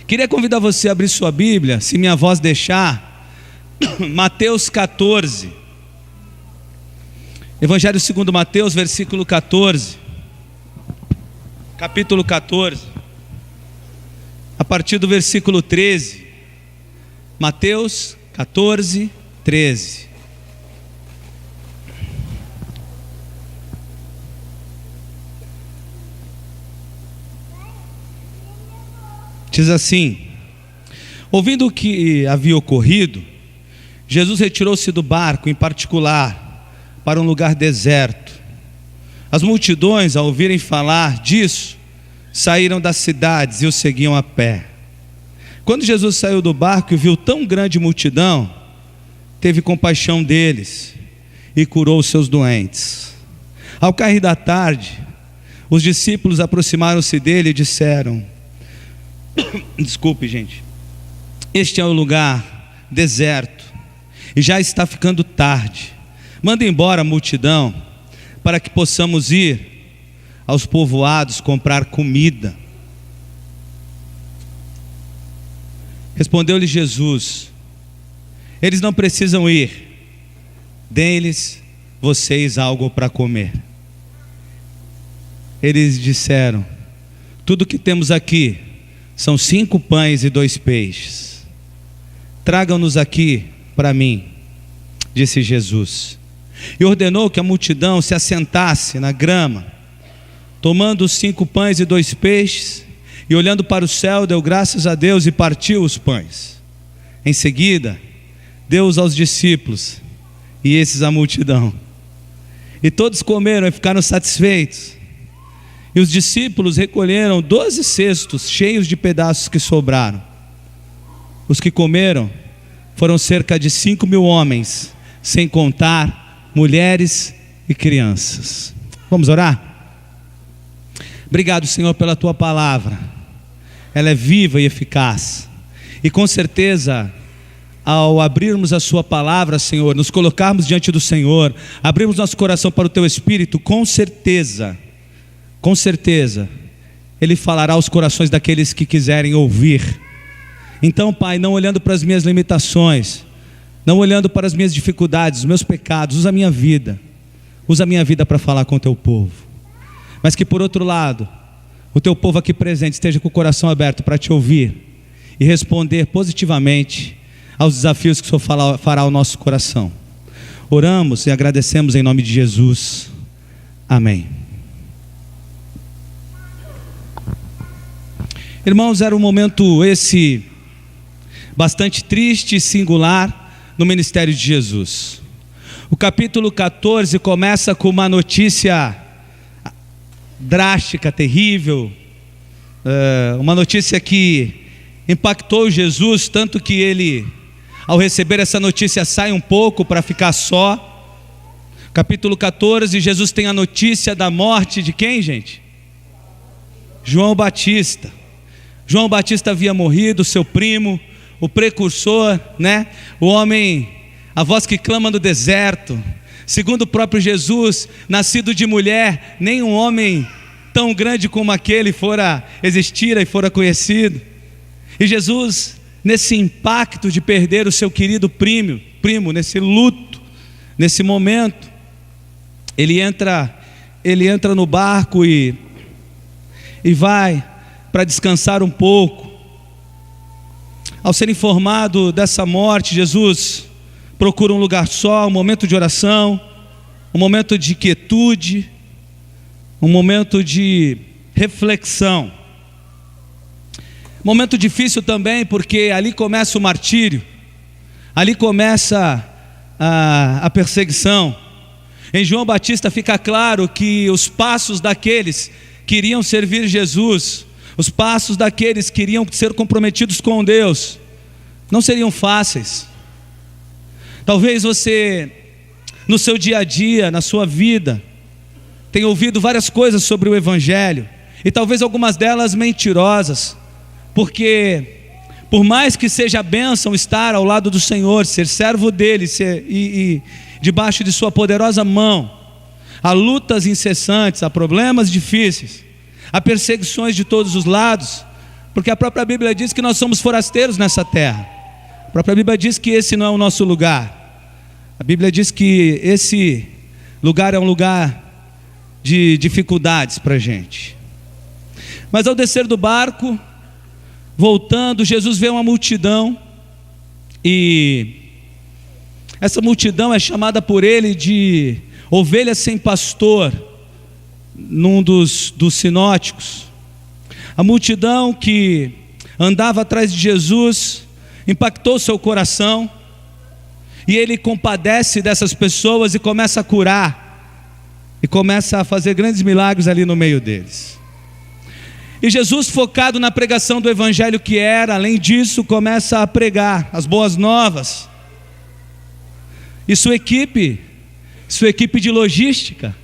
Queria convidar você a abrir sua Bíblia, se minha voz deixar, Mateus 14. Evangelho segundo Mateus, versículo 14. Capítulo 14. A partir do versículo 13. Mateus 14, 13. Diz assim: ouvindo o que havia ocorrido, Jesus retirou-se do barco em particular para um lugar deserto. As multidões, ao ouvirem falar disso, saíram das cidades e o seguiam a pé. Quando Jesus saiu do barco e viu tão grande multidão, teve compaixão deles e curou os seus doentes. Ao cair da tarde, os discípulos aproximaram-se dele e disseram: desculpe, gente, este é o lugar deserto e já está ficando tarde. Manda embora a multidão para que possamos ir aos povoados comprar comida. Respondeu-lhe Jesus: eles não precisam ir, deem-lhes vocês algo para comer. Eles disseram: tudo que temos aqui são 5 pães e 2 peixes. Tragam-nos aqui para mim, disse Jesus. E ordenou que a multidão se assentasse na grama. Tomando os 5 pães e 2 peixes, e olhando para o céu, deu graças a Deus e partiu os pães. Em seguida, deu-os aos discípulos, e esses à multidão. E todos comeram e ficaram satisfeitos. E os discípulos recolheram 12 cestos cheios de pedaços que sobraram. Os que comeram foram cerca de 5.000 homens, sem contar mulheres e crianças. Vamos orar? Obrigado, Senhor, pela Tua palavra. Ela é viva e eficaz. E com certeza, ao abrirmos a Sua palavra, Senhor, nos colocarmos diante do Senhor, abrirmos nosso coração para o Teu Espírito, com certeza, Ele falará aos corações daqueles que quiserem ouvir. Então, Pai, não olhando para as minhas limitações, não olhando para as minhas dificuldades, os meus pecados, usa a minha vida para falar com o Teu povo. Mas que por outro lado, o Teu povo aqui presente esteja com o coração aberto para Te ouvir e responder positivamente aos desafios que o Senhor fará ao nosso coração. Oramos e agradecemos em nome de Jesus. Amém. Irmãos, era um momento esse bastante triste e singular no ministério de Jesus. O capítulo 14 começa com uma notícia drástica, terrível, uma notícia que impactou Jesus, tanto que ele, ao receber essa notícia, sai um pouco para ficar só. Capítulo 14, Jesus tem a notícia da morte de quem, gente? João Batista. João Batista havia morrido, seu primo, o precursor, né? O homem, a voz que clama no deserto. Segundo o próprio Jesus, nascido de mulher, nem um homem tão grande como aquele existira e fora conhecido. E Jesus, nesse impacto de perder o seu querido primo, nesse luto, nesse momento, ele entra no barco e vai para descansar um pouco. Ao ser informado dessa morte, Jesus procura um lugar só, um momento de oração, um momento de quietude, um momento de reflexão. Momento difícil também, porque ali começa o martírio, ali começa a perseguição. Em João Batista fica claro que os passos daqueles que iriam servir Jesus, os passos daqueles que iriam ser comprometidos com Deus, não seriam fáceis. Talvez você, no seu dia a dia, na sua vida, tenha ouvido várias coisas sobre o Evangelho, e talvez algumas delas mentirosas, porque por mais que seja bênção estar ao lado do Senhor, ser servo dele, e debaixo de sua poderosa mão, há lutas incessantes, há problemas difíceis, há perseguições de todos os lados, Porque a própria Bíblia diz que nós somos forasteiros nessa terra. A própria Bíblia diz que esse não é o nosso lugar. A Bíblia diz que esse lugar é um lugar de dificuldades para a gente. Mas ao descer do barco, voltando, Jesus vê uma multidão, e essa multidão é chamada por ele de ovelhas sem pastor, num dos sinóticos. A multidão que andava atrás de Jesus impactou seu coração, e ele compadece dessas pessoas e começa a curar, e começa a fazer grandes milagres ali no meio deles. E Jesus, focado na pregação do evangelho que era, além disso, começa a pregar as boas novas. E sua equipe de logística,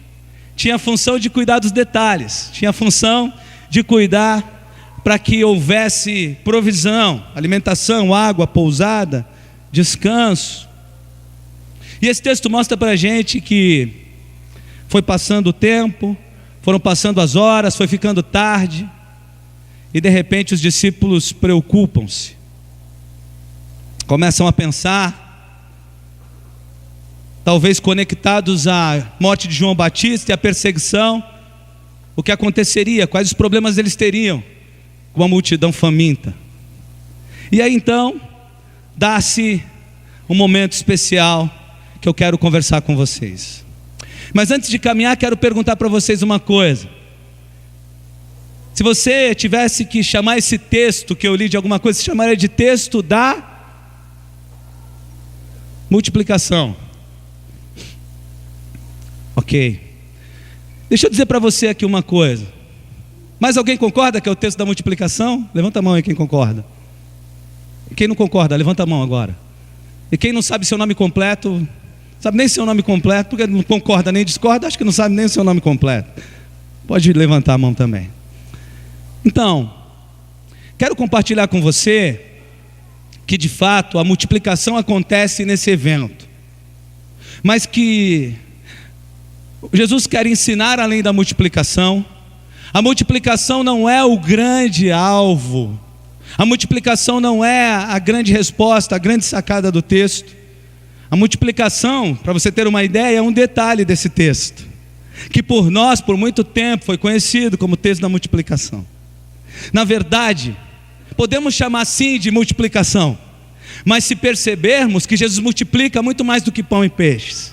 tinha a função de cuidar dos detalhes, tinha a função de cuidar para que houvesse provisão, alimentação, água, pousada, descanso. E esse texto mostra para a gente que foi passando o tempo, foram passando as horas, foi ficando tarde, e de repente os discípulos preocupam-se, começam a pensar, talvez conectados à morte de João Batista e à perseguição, o que aconteceria, quais os problemas eles teriam com uma multidão faminta. E aí então, dá-se um momento especial que eu quero conversar com vocês. Mas antes de caminhar, quero perguntar para vocês uma coisa. Se você tivesse que chamar esse texto que eu li de alguma coisa, você chamaria de texto da multiplicação. Ok. Deixa eu dizer para você aqui uma coisa. Mais alguém concorda que é o texto da multiplicação? Levanta a mão aí quem concorda. E quem não concorda, levanta a mão agora. E quem não sabe seu nome completo, sabe nem seu nome completo, porque não concorda nem discorda, acho que não sabe nem o seu nome completo. Pode levantar a mão também. Então, quero compartilhar com você que de fato a multiplicação acontece nesse evento, mas que Jesus quer ensinar além da multiplicação. A multiplicação não é o grande alvo, a multiplicação não é a grande resposta, a grande sacada do texto. A multiplicação, para você ter uma ideia, é um detalhe desse texto, que por nós, por muito tempo, foi conhecido como texto da multiplicação. Na verdade, podemos chamar sim de multiplicação, mas se percebermos que Jesus multiplica muito mais do que pão e peixes,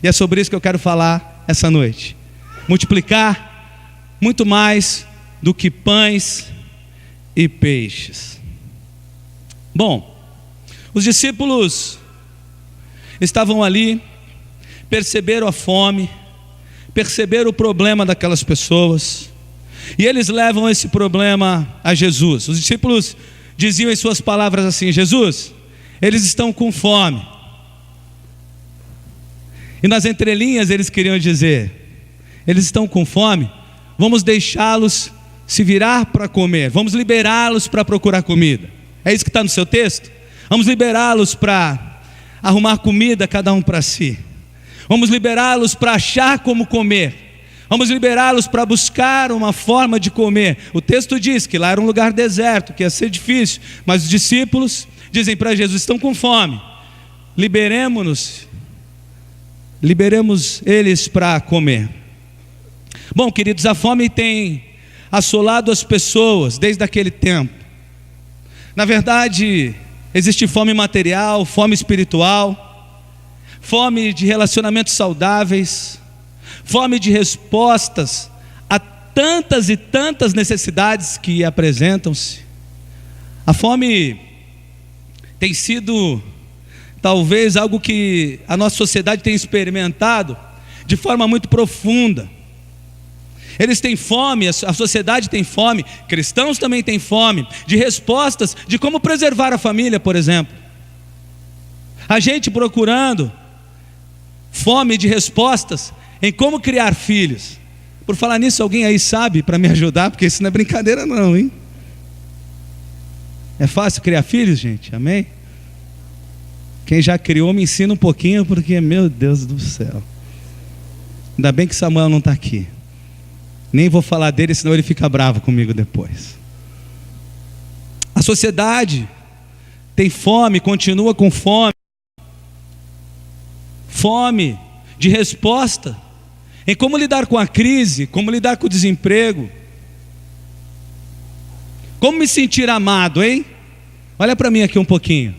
e é sobre isso que eu quero falar essa noite. Multiplicar muito mais do que pães e peixes. Bom, os discípulos estavam ali, perceberam a fome, perceberam o problema daquelas pessoas, e eles levam esse problema a Jesus. Os discípulos diziam em suas palavras assim: Jesus, eles estão com fome. E nas entrelinhas eles queriam dizer: eles estão com fome, vamos deixá-los se virar para comer, vamos liberá-los para procurar comida. É isso que está no seu texto? Vamos liberá-los para arrumar comida, cada um para si. Vamos liberá-los para achar como comer. Vamos liberá-los para buscar uma forma de comer. O texto diz que lá era um lugar deserto, que ia ser difícil, mas os discípulos dizem para Jesus: estão com fome, liberemos eles para comer. Bom, queridos, a fome tem assolado as pessoas desde aquele tempo. Na verdade, existe fome material, fome espiritual, fome de relacionamentos saudáveis, fome de respostas a tantas e tantas necessidades que apresentam-se. A fome tem sido talvez algo que a nossa sociedade tem experimentado de forma muito profunda. Eles têm fome, a sociedade tem fome, cristãos também têm fome de respostas de como preservar a família, por exemplo. A gente procurando fome de respostas em como criar filhos. Por falar nisso, alguém aí sabe para me ajudar? Porque isso não é brincadeira não, hein? É fácil criar filhos, gente? Amém? Quem já criou me ensina um pouquinho, porque, meu Deus do céu, ainda bem que Samuel não está aqui. Nem vou falar dele, senão ele fica bravo comigo depois. sociedade tem fome, continua com fome. Fome de resposta em como lidar com a crise, como lidar com o desemprego. Como me sentir amado, hein? Olha para mim aqui um pouquinho.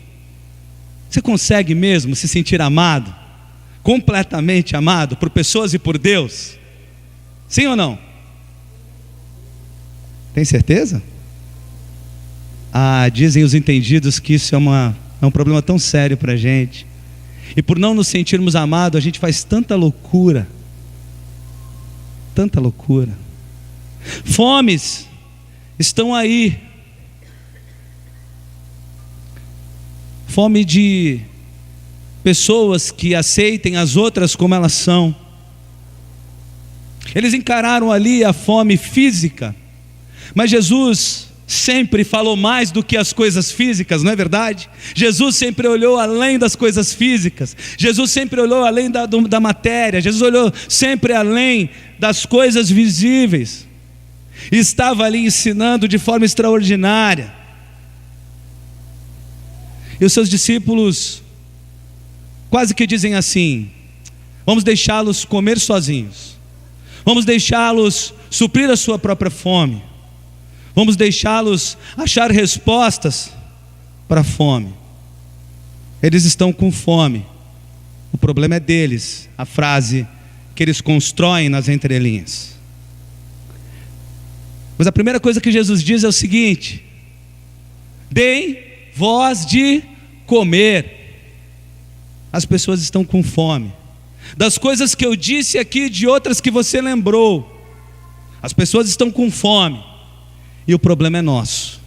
Você consegue mesmo se sentir amado? Completamente amado por pessoas e por Deus? Sim ou não? Tem certeza? Dizem os entendidos que isso é um problema tão sério para a gente. E por não nos sentirmos amados, a gente faz tanta loucura. Tanta loucura. Fomes estão aí. Fome de pessoas que aceitem as outras como elas são. Eles encararam ali a fome física, mas Jesus sempre falou mais do que as coisas físicas, não é verdade? Jesus sempre olhou além das coisas físicas. Jesus sempre olhou além da matéria. Jesus olhou sempre além das coisas visíveis. E estava ali ensinando de forma extraordinária. E os seus discípulos quase que dizem assim: vamos deixá-los comer sozinhos. Vamos deixá-los suprir a sua própria fome. Vamos deixá-los achar respostas para a fome. Eles estão com fome. O problema é deles. A frase que eles constroem nas entrelinhas. Mas a primeira coisa que Jesus diz é o seguinte: deem vós de comer. As pessoas estão com fome. Das coisas que eu disse aqui, de outras que você lembrou, as pessoas estão com fome. E o problema é nosso.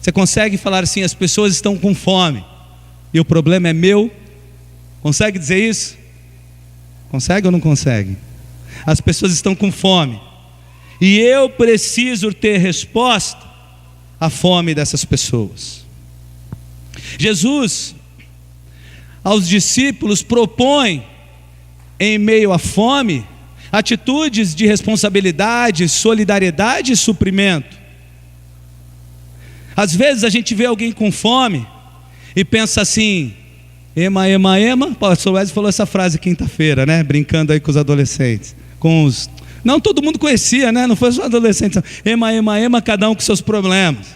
Você consegue falar assim: as pessoas estão com fome e o problema é meu? Consegue dizer isso? Consegue ou não consegue? As pessoas estão com fome e eu preciso ter resposta à fome dessas pessoas. Jesus aos discípulos propõe, em meio à fome, atitudes de responsabilidade, solidariedade e suprimento. Às vezes a gente vê alguém com fome e pensa assim: ema, ema, ema. O pastor Wesley falou essa frase quinta-feira, né? Brincando aí com os adolescentes, não todo mundo conhecia, né? Não foi só adolescentes. Ema, ema, ema, cada um com seus problemas.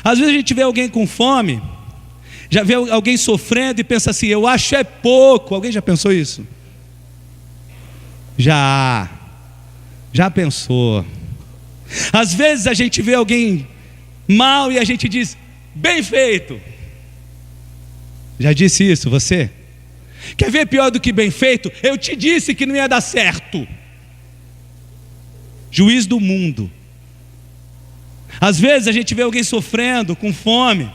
Às vezes a gente vê alguém com fome, já vê alguém sofrendo e pensa assim: eu acho é pouco. Alguém já pensou isso? Já pensou. Às vezes a gente vê alguém mal e a gente diz: bem feito. Já disse isso você? Quer ver pior do que bem feito? Eu te disse que não ia dar certo. Juiz do mundo. Às vezes a gente vê alguém sofrendo, com fome,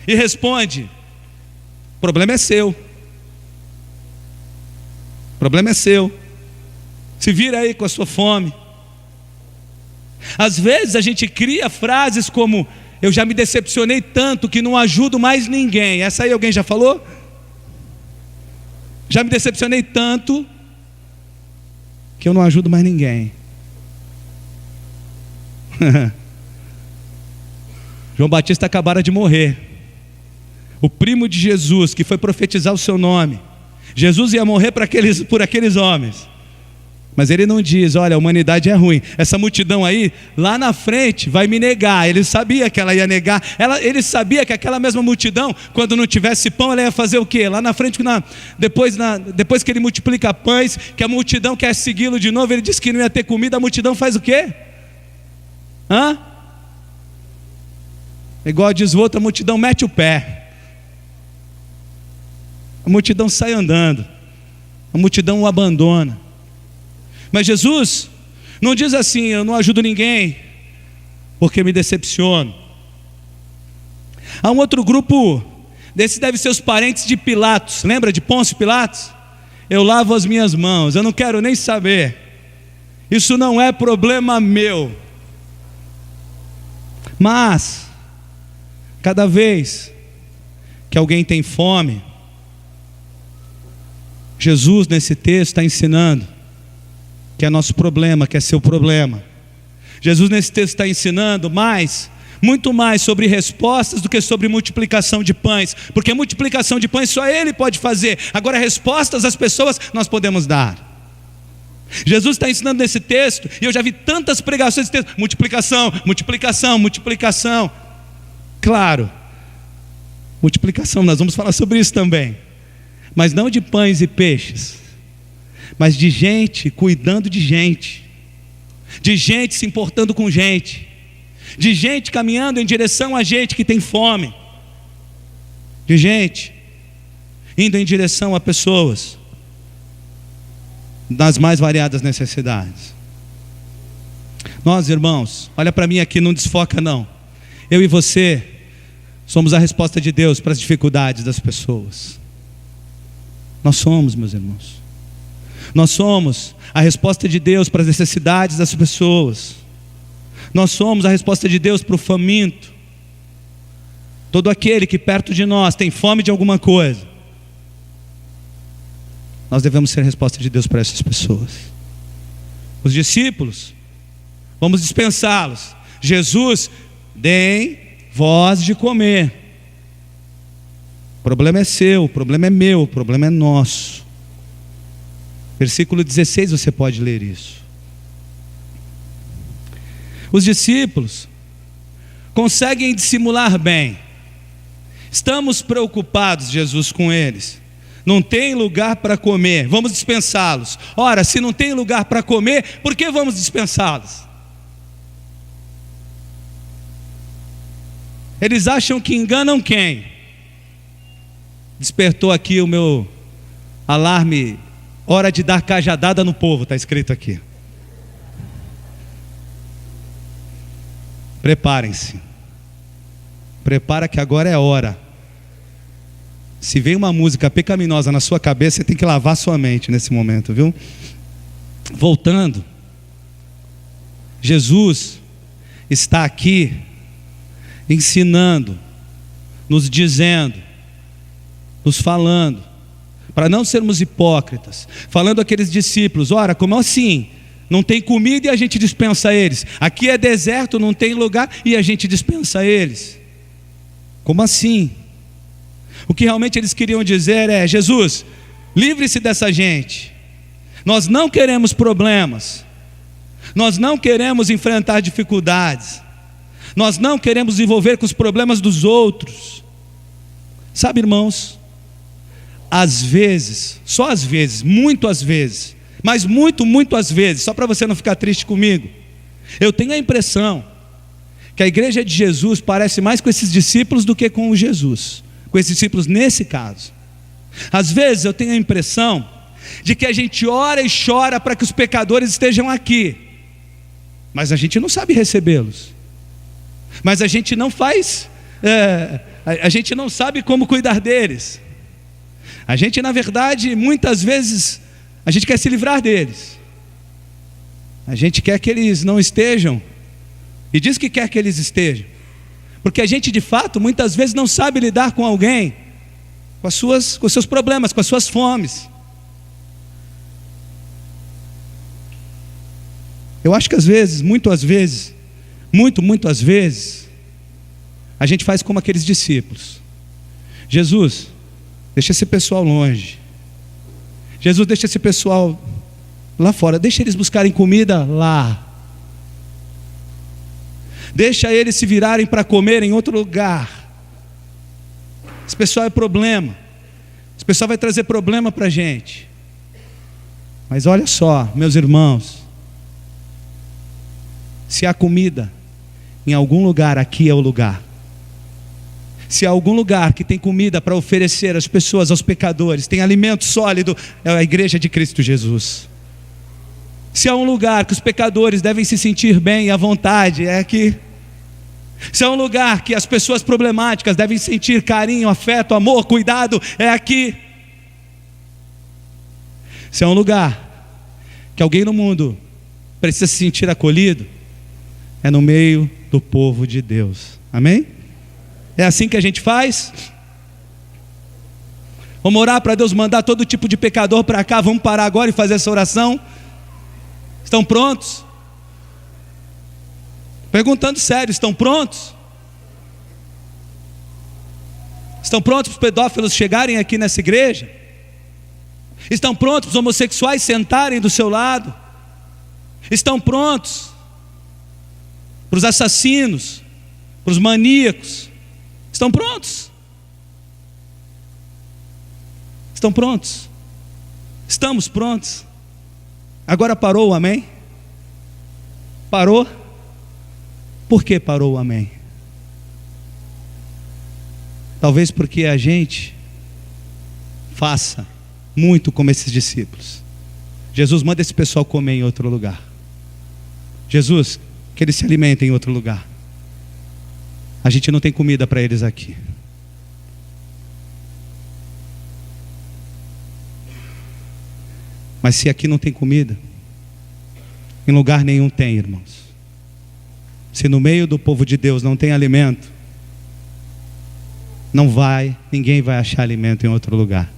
e responde: o problema é seu. O problema é seu. Se vira aí com a sua fome. Às vezes a gente cria frases como: eu já me decepcionei tanto que não ajudo mais ninguém. Essa aí alguém já falou? Já me decepcionei tanto que eu não ajudo mais ninguém. João Batista acabara de morrer. O primo de Jesus, que foi profetizar o seu nome. Jesus ia morrer por aqueles homens. Mas ele não diz: olha, a humanidade é ruim, essa multidão aí, lá na frente vai me negar. Ele sabia que ela ia negar. Ele sabia que aquela mesma multidão, quando não tivesse pão, ela ia fazer o quê? Lá na frente, depois que ele multiplica pães, que a multidão quer segui-lo de novo, ele diz que não ia ter comida. A multidão faz o quê? Igual diz o outro, a multidão mete o pé. A multidão sai andando. A multidão o abandona. Mas Jesus não diz assim: eu não ajudo ninguém porque me decepciono. Há um outro grupo, desse deve ser os parentes de Pilatos. Lembra de Pôncio Pilatos? Eu lavo as minhas mãos, eu não quero nem saber. Isso não é problema meu. Mas cada vez que alguém tem fome, Jesus nesse texto está ensinando que é nosso problema, que é seu problema. Jesus nesse texto está ensinando mais muito mais sobre respostas do que sobre multiplicação de pães, porque multiplicação de pães só Ele pode fazer. Agora respostas às pessoas nós podemos dar. Jesus está ensinando nesse texto, e eu já vi tantas pregações desse texto: multiplicação, multiplicação, multiplicação. Claro, multiplicação, nós vamos falar sobre isso também, mas não de pães e peixes, mas de gente cuidando de gente se importando com gente, de gente caminhando em direção a gente que tem fome, de gente indo em direção a pessoas das mais variadas necessidades. Nós, irmãos, olha para mim aqui, não desfoca não. Eu e você somos a resposta de Deus para as dificuldades das pessoas. Nós somos, meus irmãos. Nós somos a resposta de Deus para as necessidades das pessoas. Nós somos a resposta de Deus para o faminto. Todo aquele que perto de nós tem fome de alguma coisa, nós devemos ser a resposta de Deus para essas pessoas. Os discípulos, vamos dispensá-los. Jesus, deem vós de comer. O problema é seu, o problema é meu, o problema é nosso. Versículo 16, você pode ler isso. Os discípulos conseguem dissimular bem. Estamos preocupados, Jesus, com eles. Não tem lugar para comer, vamos dispensá-los. Ora, se não tem lugar para comer, por que vamos dispensá-los? Eles acham que enganam quem? Despertou aqui o meu alarme: hora de dar cajadada no povo, está escrito aqui. Preparem-se. Prepara que agora é a hora. Se vem uma música pecaminosa na sua cabeça, você tem que lavar sua mente nesse momento, viu? Voltando, Jesus está aqui ensinando, nos dizendo, nos falando, para não sermos hipócritas, falando àqueles discípulos: ora, como assim? Não tem comida e a gente dispensa eles. Aqui é deserto, não tem lugar e a gente dispensa eles. Como assim? O que realmente eles queriam dizer é: Jesus, livre-se dessa gente. Nós não queremos problemas. Nós não queremos enfrentar dificuldades. Nós não queremos nos envolver com os problemas dos outros. Sabe, irmãos, às vezes, só às vezes, muito às vezes, mas muito às vezes, só para você não ficar triste comigo, eu tenho a impressão que a igreja de Jesus parece mais com esses discípulos do que com o Jesus, com esses discípulos nesse caso. Às vezes eu tenho a impressão de que a gente ora e chora para que os pecadores estejam aqui, mas a gente não sabe recebê-los, mas a gente não faz, a gente não sabe como cuidar deles. A gente, na verdade, muitas vezes, a gente quer se livrar deles. A gente quer que eles não estejam, e diz que quer que eles estejam, porque a gente de fato, muitas vezes não sabe lidar com alguém, com os seus problemas, com as suas fomes. Eu acho que às vezes, muito às vezes, a gente faz como aqueles discípulos: Jesus, deixa esse pessoal longe. Jesus, deixa esse pessoal lá fora. Deixa eles buscarem comida lá. Deixa eles se virarem para comer em outro lugar. Esse pessoal é problema. Esse pessoal vai trazer problema para a gente. Mas olha só, meus irmãos, se há comida em algum lugar, aqui é o lugar. Se há algum lugar que tem comida para oferecer às pessoas, aos pecadores, tem alimento sólido, é a igreja de Cristo Jesus. Se há um lugar que os pecadores devem se sentir bem e à vontade, é aqui. Se há um lugar que as pessoas problemáticas devem sentir carinho, afeto, amor, cuidado, é aqui. Se há um lugar que alguém no mundo precisa se sentir acolhido, é no meio do povo de Deus. Amém? É assim que a gente faz? Vamos orar para Deus mandar todo tipo de pecador para cá. Vamos parar agora e fazer essa oração? Estão prontos? Perguntando sério, estão prontos? Estão prontos para os pedófilos chegarem aqui nessa igreja? Estão prontos para os homossexuais sentarem do seu lado? Estão prontos para os assassinos, para os maníacos? Estão prontos? Estão prontos? Estamos prontos? Agora parou o amém? Parou? Por que parou o amém? Talvez porque a gente faça muito como esses discípulos. Jesus, manda esse pessoal comer em outro lugar. Jesus, que eles se alimentem em outro lugar. A gente não tem comida para eles aqui. Mas se aqui não tem comida, em lugar nenhum tem, irmãos. Se no meio do povo de Deus não tem alimento, ninguém vai achar alimento em outro lugar.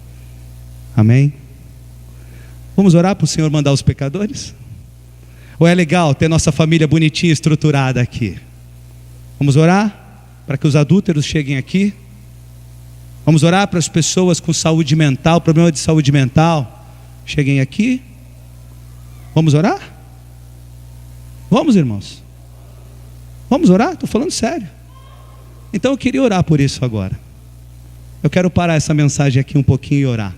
Amém? Vamos orar para o Senhor mandar os pecadores? Ou é legal ter nossa família bonitinha, estruturada aqui? Vamos orar para que os adúlteros cheguem aqui? Vamos orar para as pessoas com saúde mental, problema de saúde mental, cheguem aqui? Vamos orar? Vamos, irmãos? Vamos orar? Estou falando sério. Então eu queria orar por isso agora. Eu quero parar essa mensagem aqui um pouquinho e orar.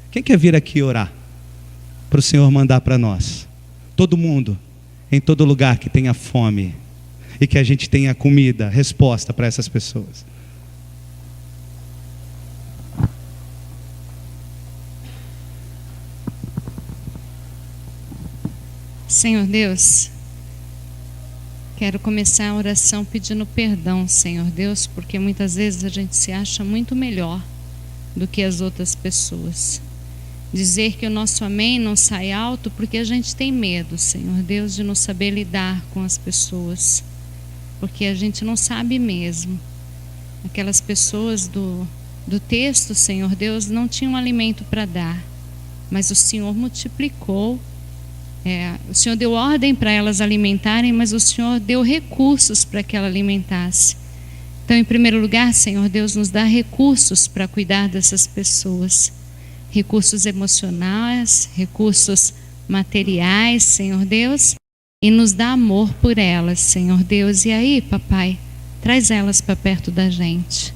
Quem quer vir aqui orar? Para o Senhor mandar para nós. Todo mundo, em todo lugar que tenha fome. E que a gente tenha comida, resposta para essas pessoas. Senhor Deus, quero começar a oração pedindo perdão, Senhor Deus, porque muitas vezes a gente se acha muito melhor do que as outras pessoas. Dizer que o nosso amém não sai alto porque a gente tem medo, Senhor Deus, de não saber lidar com as pessoas, porque a gente não sabe mesmo. Aquelas pessoas do texto, Senhor Deus, não tinham alimento para dar, mas o Senhor multiplicou. O Senhor deu ordem para elas alimentarem, mas o Senhor deu recursos para que ela alimentasse. Então, em primeiro lugar, Senhor Deus, nos dá recursos para cuidar dessas pessoas. Recursos emocionais, recursos materiais, Senhor Deus, e nos dá amor por elas, Senhor Deus. E aí, papai, traz elas para perto da gente.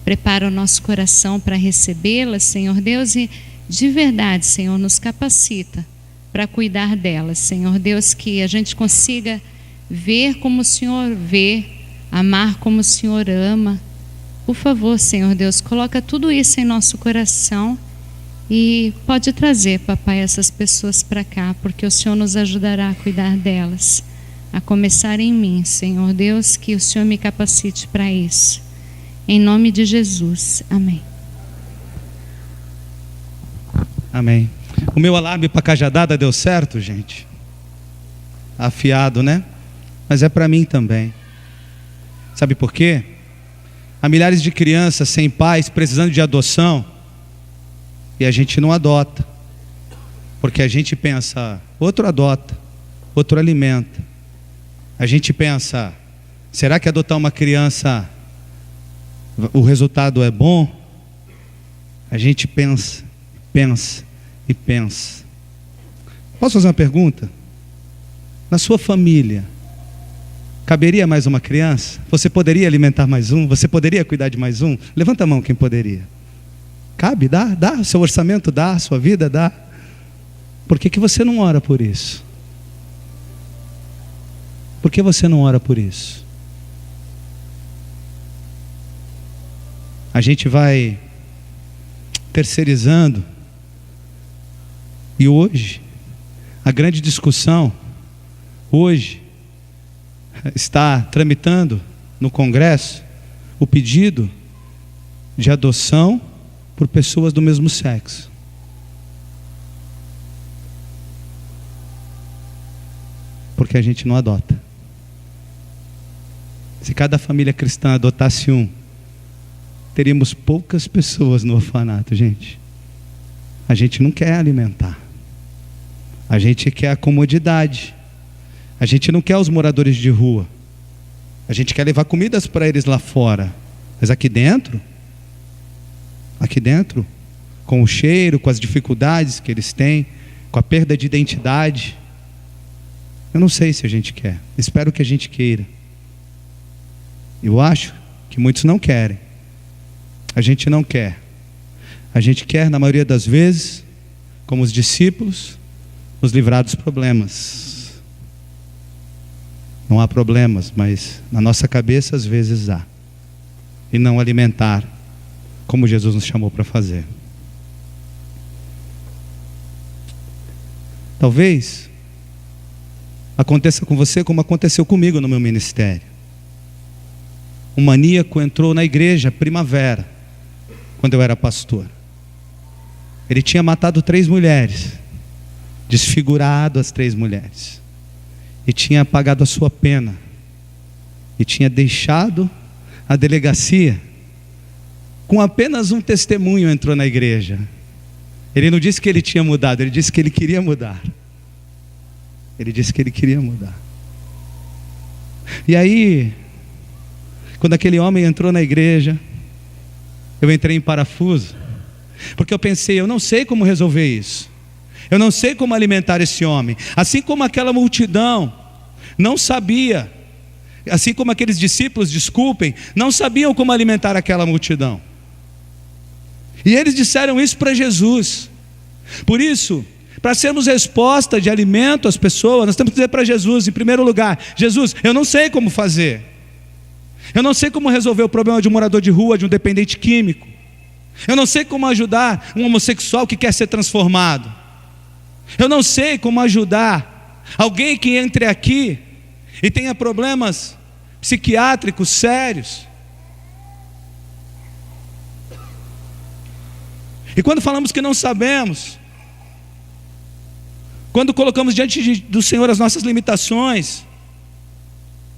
Prepara o nosso coração para recebê-las, Senhor Deus, e de verdade, Senhor, nos capacita para cuidar delas, Senhor Deus, que a gente consiga ver como o Senhor vê, amar como o Senhor ama. Por favor, Senhor Deus, coloca tudo isso em nosso coração e pode trazer, papai, essas pessoas para cá, porque o Senhor nos ajudará a cuidar delas, a começar em mim, Senhor Deus, que o Senhor me capacite para isso. Em nome de Jesus, amém. Amém. O meu alarme para cajadada deu certo, gente? Afiado, né? Mas é para mim também. Sabe por quê? Há milhares de crianças sem pais precisando de adoção e a gente não adota, porque a gente pensa, outro adota, outro alimenta. A gente pensa, será que adotar uma criança, o resultado é bom? A gente pensa e pensa. Posso fazer uma pergunta? Na sua família, caberia mais uma criança? Você poderia alimentar mais um? Você poderia cuidar de mais um? Levanta a mão quem poderia. Cabe? Dá? O seu orçamento dá? A sua vida dá? Por que você não ora por isso? Por que você não ora por isso? A gente vai terceirizando. E hoje, a grande discussão, hoje, está tramitando no Congresso o pedido de adoção por pessoas do mesmo sexo. Porque a gente não adota. Se cada família cristã adotasse um, teríamos poucas pessoas no orfanato, gente. A gente não quer alimentar. A gente quer a comodidade. A gente não quer os moradores de rua. A gente quer levar comidas para eles lá fora. Mas aqui dentro, aqui dentro, com o cheiro, com as dificuldades que eles têm, com a perda de identidade. Eu não sei se a gente quer, espero que a gente queira. Eu acho que muitos não querem. A gente não quer. A gente quer, na maioria das vezes, como os discípulos, nos livrar dos problemas. Não há problemas, mas na nossa cabeça às vezes há. E não alimentar, como Jesus nos chamou para fazer. Talvez aconteça com você como aconteceu comigo no meu ministério. Um maníaco entrou na igreja Primavera, quando eu era pastor. Ele tinha matado 3 mulheres, desfigurado as 3 mulheres, e tinha pagado a sua pena, e tinha deixado a delegacia. Com apenas um testemunho entrou na igreja. Ele não disse que ele tinha mudado, ele disse que ele queria mudar. Ele disse que ele queria mudar. E aí, quando aquele homem entrou na igreja, eu entrei em parafuso, porque eu pensei, eu não sei como resolver isso. Eu não sei como alimentar esse homem. Assim como aquela multidão não sabia, assim como aqueles discípulos, desculpem, não sabiam como alimentar aquela multidão. E eles disseram isso para Jesus. Por isso, para sermos resposta de alimento às pessoas, nós temos que dizer para Jesus, em primeiro lugar: Jesus, eu não sei como fazer. Eu não sei como resolver o problema de um morador de rua, de um dependente químico. Eu não sei como ajudar um homossexual que quer ser transformado. Eu não sei como ajudar alguém que entre aqui e tenha problemas psiquiátricos sérios. E quando falamos que não sabemos, quando colocamos diante do Senhor as nossas limitações,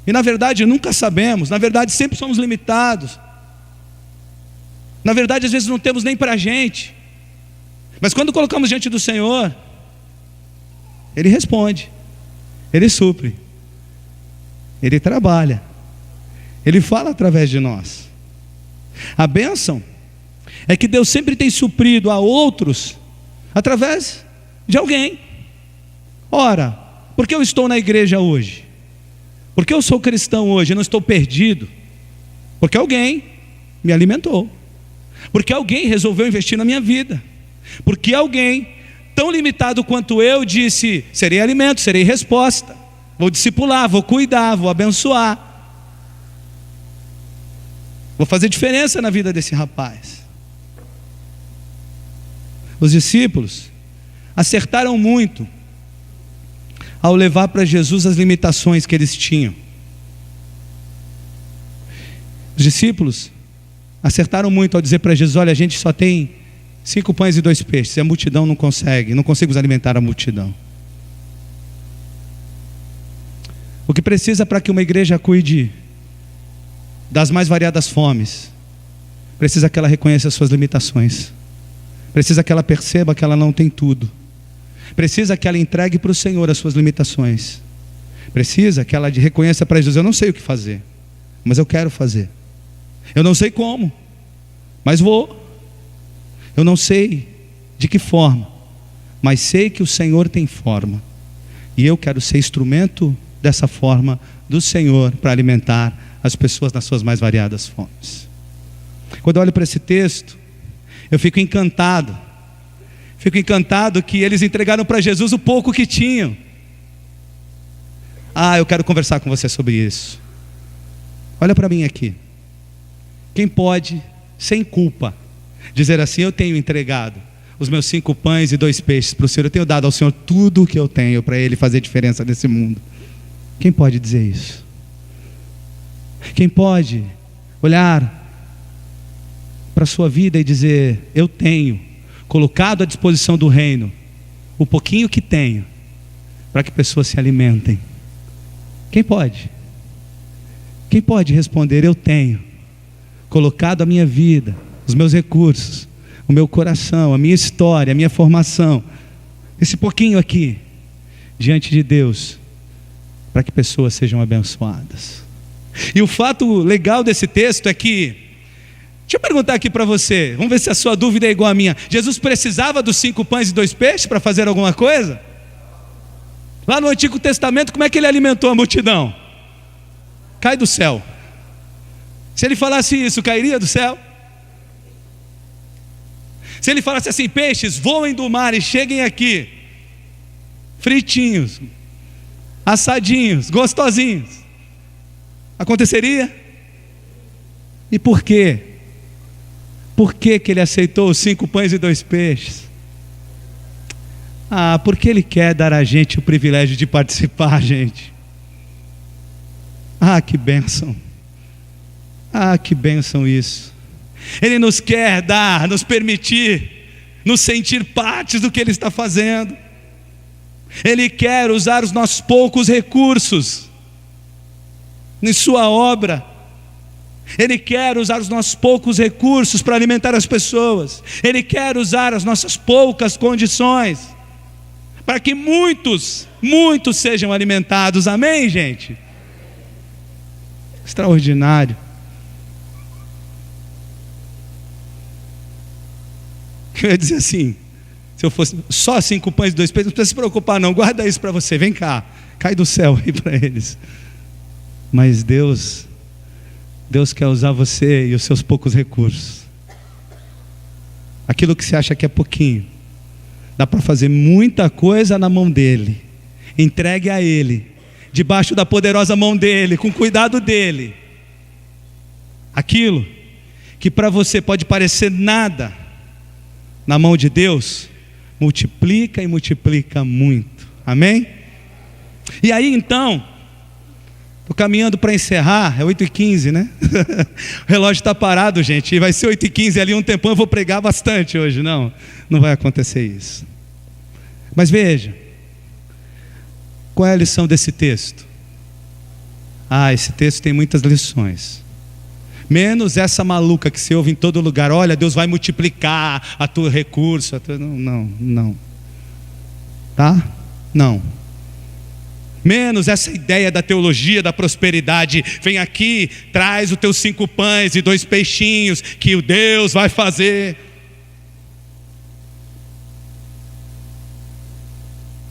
e na verdade nunca sabemos, na verdade sempre somos limitados, na verdade às vezes não temos nem para a gente, mas quando colocamos diante do Senhor, Ele responde, Ele supre, Ele trabalha, Ele fala através de nós. A bênção é que Deus sempre tem suprido a outros através de alguém. Ora, por que eu estou na igreja hoje? Por que eu sou cristão hoje? Eu não estou perdido. Porque alguém me alimentou. Porque alguém resolveu investir na minha vida. Porque alguém tão limitado quanto eu disse: serei alimento, serei resposta, vou discipular, vou cuidar, vou abençoar, vou fazer diferença na vida desse rapaz. Os discípulos acertaram muito ao levar para Jesus as limitações que eles tinham. Os discípulos acertaram muito ao dizer para Jesus: olha, a gente só tem 5 pães e 2 peixes, e a multidão não conseguimos alimentar a multidão. O que precisa para que uma igreja cuide das mais variadas fomes, precisa que ela reconheça as suas limitações, precisa que ela perceba que ela não tem tudo, precisa que ela entregue para o Senhor as suas limitações, precisa que ela reconheça para Jesus: eu não sei o que fazer, mas eu quero fazer. Eu não sei como, mas vou. Eu não sei de que forma, mas sei que o Senhor tem forma, e eu quero ser instrumento dessa forma do Senhor para alimentar as pessoas nas suas mais variadas fomes. Quando eu olho para esse texto, eu fico encantado que eles entregaram para Jesus o pouco que tinham. Eu quero conversar com você sobre isso. Olha para mim aqui. Quem pode, sem culpa, dizer assim: eu tenho entregado os meus 5 pães e 2 peixes para o Senhor, eu tenho dado ao Senhor tudo o que eu tenho para Ele fazer diferença nesse mundo? Quem pode dizer isso? Quem pode olhar para a sua vida e dizer: eu tenho colocado à disposição do reino o pouquinho que tenho, para que pessoas se alimentem? Quem pode? Quem pode responder: eu tenho colocado a minha vida, os meus recursos, o meu coração, a minha história, a minha formação, esse pouquinho aqui, diante de Deus, para que pessoas sejam abençoadas? E o fato legal desse texto é que Deixa eu perguntar aqui para você, vamos ver se a sua dúvida é igual à minha. Jesus precisava dos 5 pães e 2 peixes para fazer alguma coisa? Lá no Antigo Testamento, como é que ele alimentou a multidão? Cai do céu. Se ele falasse isso, cairia do céu? Se ele falasse assim, peixes, voem do mar e cheguem aqui, fritinhos, assadinhos, gostosinhos, aconteceria? E por quê? Por que ele aceitou os 5 pães e 2 peixes? Porque ele quer dar a gente o privilégio de participar, gente. Que bênção. Que bênção isso. Ele nos quer dar, nos permitir, nos sentir partes do que Ele está fazendo. Ele quer usar os nossos poucos recursos em sua obra. Ele quer usar os nossos poucos recursos para alimentar as pessoas. Ele quer usar as nossas poucas condições para que muitos sejam alimentados. Amém, gente? Extraordinário. Eu ia dizer assim, se eu fosse só 5 pães e 2 peixes, não precisa se preocupar não, guarda isso para você, vem cá, cai do céu aí para eles. Mas Deus quer usar você e os seus poucos recursos. Aquilo que você acha que é pouquinho, dá para fazer muita coisa na mão dele. Entregue a ele, debaixo da poderosa mão dele, com cuidado dele. Aquilo que para você pode parecer nada, na mão de Deus, multiplica e multiplica muito. Amém? E aí então, estou caminhando para encerrar, é 8h15, né? O relógio está parado, gente, e vai ser 8h15 ali um tempão, eu vou pregar bastante hoje. Não vai acontecer isso. Mas veja, qual é a lição desse texto? Esse texto tem muitas lições. Menos essa maluca que se ouve em todo lugar. Olha, Deus vai multiplicar a tua recurso. Não. Tá? Não. Menos essa ideia da teologia da prosperidade. Vem aqui, traz os teus 5 pães e 2 peixinhos, que o Deus vai fazer.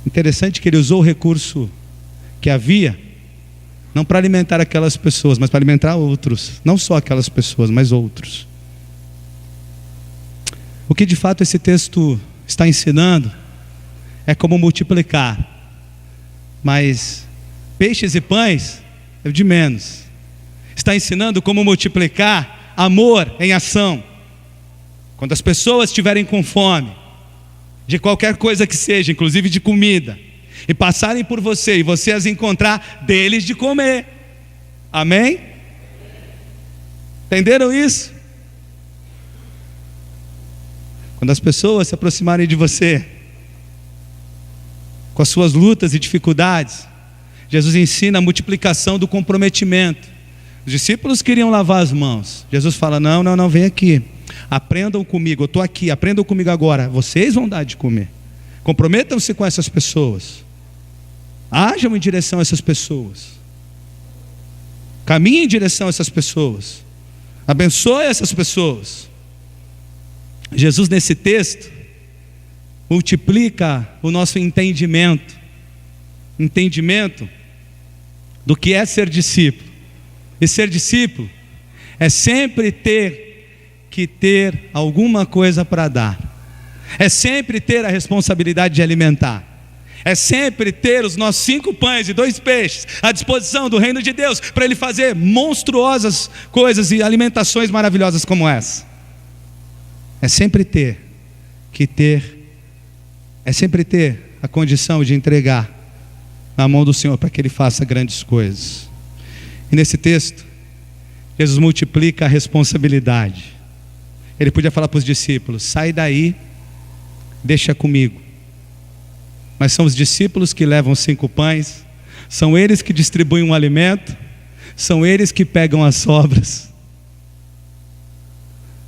Interessante que ele usou o recurso que havia, não para alimentar aquelas pessoas, mas para alimentar outros. Não só aquelas pessoas, mas outros. O que de fato esse texto está ensinando é como multiplicar. Mas peixes e pães é o de menos. Está ensinando como multiplicar amor em ação. Quando as pessoas estiverem com fome, de qualquer coisa que seja, inclusive de comida, e passarem por você, e você as encontrar, deles de comer. Amém? Entenderam isso? Quando as pessoas se aproximarem de você, com as suas lutas e dificuldades, Jesus ensina a multiplicação do comprometimento. Os discípulos queriam lavar as mãos. Jesus fala, não, vem aqui. Aprendam comigo, eu estou aqui, aprendam comigo agora. Vocês vão dar de comer. Comprometam-se com essas pessoas. Hajam em direção a essas pessoas. Caminhem em direção a essas pessoas. Abençoe essas pessoas. Jesus nesse texto multiplica o nosso entendimento do que é ser discípulo. E ser discípulo é sempre ter que ter alguma coisa para dar. É sempre ter a responsabilidade de alimentar. É sempre ter os nossos 5 pães e 2 peixes à disposição do reino de Deus, para Ele fazer monstruosas coisas e alimentações maravilhosas como essa. É sempre ter a condição de entregar na mão do Senhor para que Ele faça grandes coisas. E nesse texto, Jesus multiplica a responsabilidade. Ele podia falar para os discípulos, sai daí, deixa comigo. Mas são os discípulos que levam 5 pães, são eles que distribuem um alimento, são eles que pegam as sobras.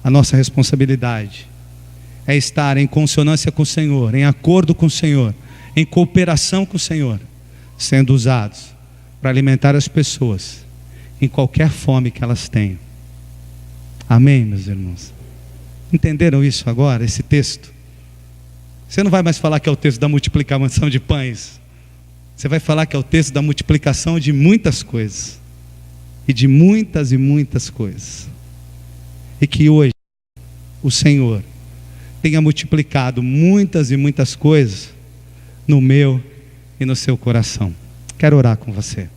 A nossa responsabilidade é estar em consonância com o Senhor, em acordo com o Senhor, em cooperação com o Senhor, sendo usados para alimentar as pessoas em qualquer fome que elas tenham. Amém, meus irmãos? Entenderam isso agora, esse texto? Você não vai mais falar que é o texto da multiplicação de pães. Você vai falar que é o texto da multiplicação de muitas coisas. E de muitas e muitas coisas. E que hoje o Senhor tenha multiplicado muitas e muitas coisas no meu e no seu coração. Quero orar com você.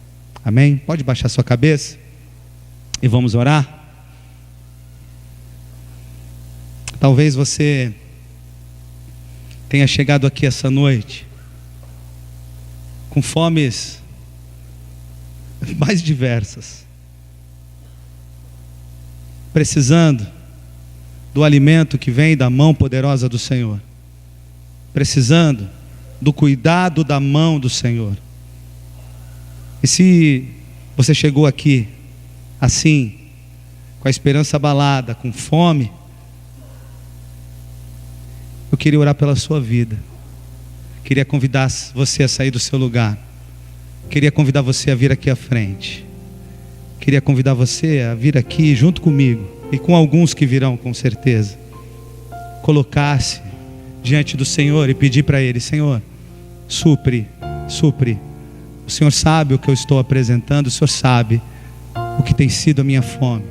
Amém? Pode baixar sua cabeça e vamos orar. Talvez você tenha chegado aqui essa noite com fomes mais diversas, precisando do alimento que vem da mão poderosa do Senhor, precisando do cuidado da mão do Senhor. E se você chegou aqui assim, com a esperança abalada, com fome, eu queria orar pela sua vida. Queria convidar você a sair do seu lugar. Queria convidar você a vir aqui à frente. Queria convidar você a vir aqui junto comigo e com alguns que virão com certeza. Colocar-se diante do Senhor e pedir para Ele: Senhor, supre. O Senhor sabe o que eu estou apresentando. O Senhor sabe o que tem sido a minha fome.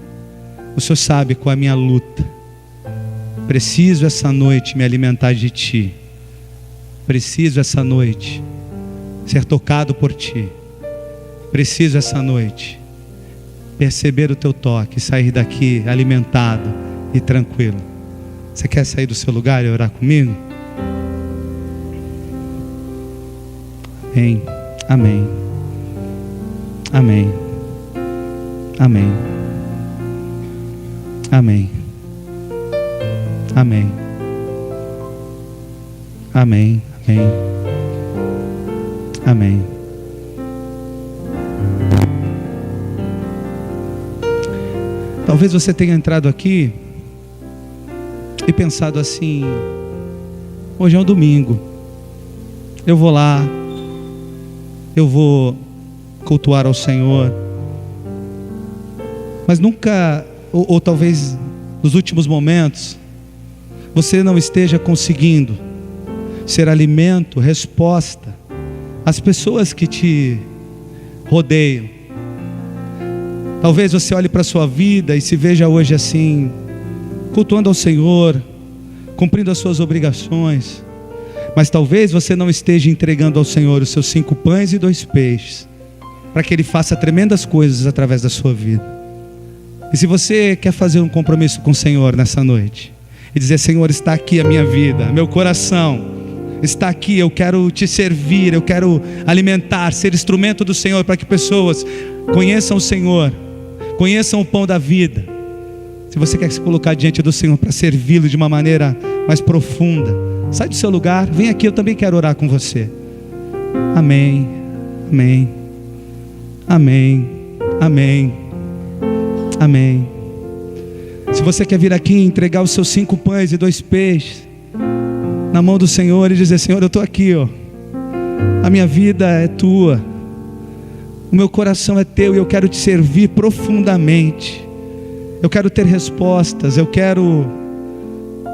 O Senhor sabe qual é a minha luta. Preciso essa noite me alimentar de Ti. Preciso essa noite ser tocado por Ti. Preciso essa noite perceber o Teu toque e sair daqui alimentado e tranquilo. Você quer sair do seu lugar e orar comigo? Amém. Amém. Amém. Amém. Amém. Amém. Amém. Amém. Amém. Talvez você tenha entrado aqui e pensado assim: hoje é um domingo, eu vou lá, eu vou cultuar ao Senhor. Mas nunca, ou talvez nos últimos momentos, você não esteja conseguindo ser alimento, resposta às pessoas que te rodeiam. Talvez você olhe para a sua vida e se veja hoje assim, cultuando ao Senhor, cumprindo as suas obrigações, mas talvez você não esteja entregando ao Senhor os seus 5 pães e 2 peixes, para que Ele faça tremendas coisas através da sua vida. E se você quer fazer um compromisso com o Senhor nessa noite, e dizer: Senhor, está aqui a minha vida, meu coração está aqui, eu quero Te servir, eu quero alimentar, ser instrumento do Senhor, para que pessoas conheçam o Senhor, conheçam o pão da vida. Se você quer se colocar diante do Senhor para servi-lo de uma maneira mais profunda, sai do seu lugar, vem aqui, eu também quero orar com você. Amém. Amém. Amém. Amém. Amém. Se você quer vir aqui e entregar os seus 5 pães e 2 peixes na mão do Senhor e dizer: Senhor, eu estou aqui, ó. A minha vida é Tua, o meu coração é Teu e eu quero Te servir profundamente. Eu quero ter respostas, eu quero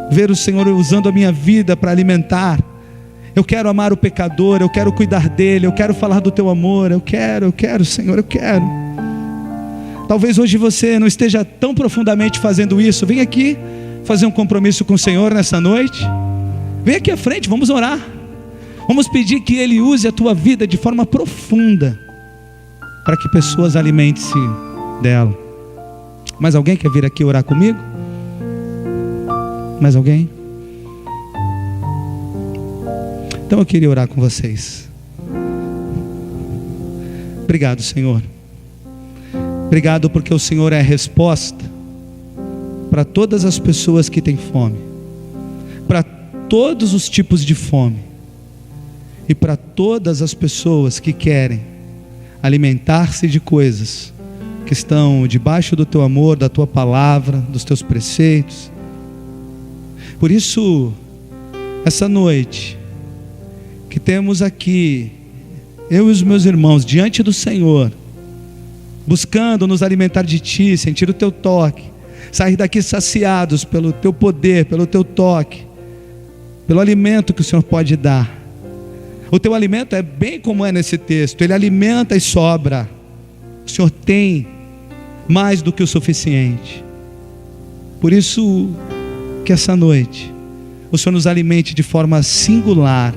ver o Senhor usando a minha vida para alimentar. Eu quero amar o pecador, eu quero cuidar dele, eu quero falar do Teu amor, eu quero, Senhor, eu quero. Talvez hoje você não esteja tão profundamente fazendo isso. Vem aqui fazer um compromisso com o Senhor nessa noite. Vem aqui à frente, vamos orar. Vamos pedir que Ele use a tua vida de forma profunda, para que pessoas alimentem-se dela. Mais alguém quer vir aqui orar comigo? Mais alguém? Então eu queria orar com vocês. Obrigado, Senhor. Obrigado porque o Senhor é a resposta para todas as pessoas que têm fome, para todos os tipos de fome, e para todas as pessoas que querem alimentar-se de coisas que estão debaixo do Teu amor, da Tua palavra, dos Teus preceitos. Por isso, essa noite que temos aqui, eu e os meus irmãos diante do Senhor, buscando nos alimentar de Ti, sentir o Teu toque, sair daqui saciados pelo teu poder, pelo teu toque, pelo alimento que o Senhor pode dar. O teu alimento é bem como é nesse texto, ele alimenta e sobra. O Senhor tem mais do que o suficiente. Por isso que essa noite o Senhor nos alimente de forma singular,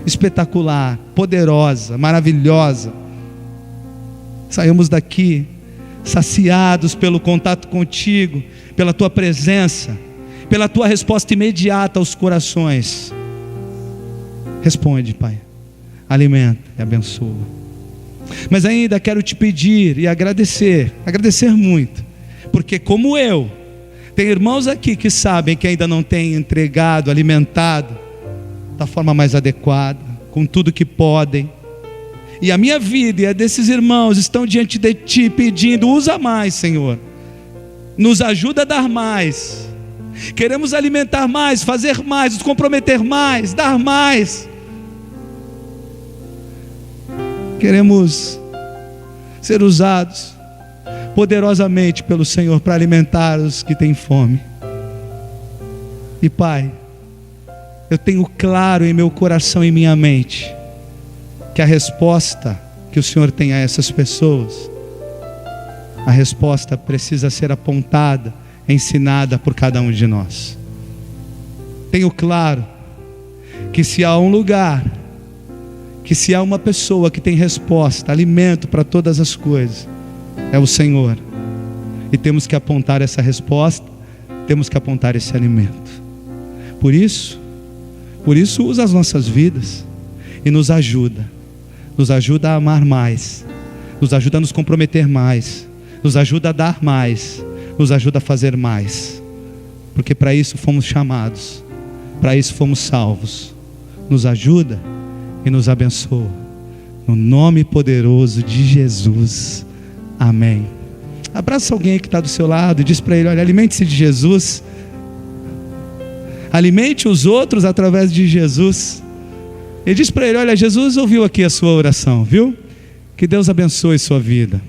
espetacular, poderosa, maravilhosa. Saímos daqui saciados pelo contato contigo, pela tua presença, pela tua resposta imediata aos corações. Responde, Pai, alimenta e abençoa. Mas ainda quero te pedir e agradecer muito, porque como eu, tem irmãos aqui que sabem que ainda não têm entregado, alimentado da forma mais adequada, com tudo que podem. E a minha vida e a desses irmãos estão diante de Ti pedindo: usa mais, Senhor. Nos ajuda a dar mais. Queremos alimentar mais, fazer mais, nos comprometer mais, dar mais. Queremos ser usados poderosamente pelo Senhor para alimentar os que têm fome. E Pai, eu tenho claro em meu coração e minha mente que a resposta que o Senhor tem a essas pessoas, a resposta precisa ser apontada, ensinada por cada um de nós. Tenho claro que se há um lugar, que se há uma pessoa que tem resposta, alimento para todas as coisas, é o Senhor. E temos que apontar essa resposta, temos que apontar esse alimento. Por isso usa as nossas vidas e nos ajuda a amar mais, nos ajuda a nos comprometer mais, nos ajuda a dar mais, nos ajuda a fazer mais, porque para isso fomos chamados, para isso fomos salvos. Nos ajuda e nos abençoa, no nome poderoso de Jesus, amém. Abraça alguém que está do seu lado e diz para ele: olha, alimente-se de Jesus, alimente os outros através de Jesus. E diz para ele: olha, Jesus ouviu aqui a sua oração, viu? Que Deus abençoe sua vida.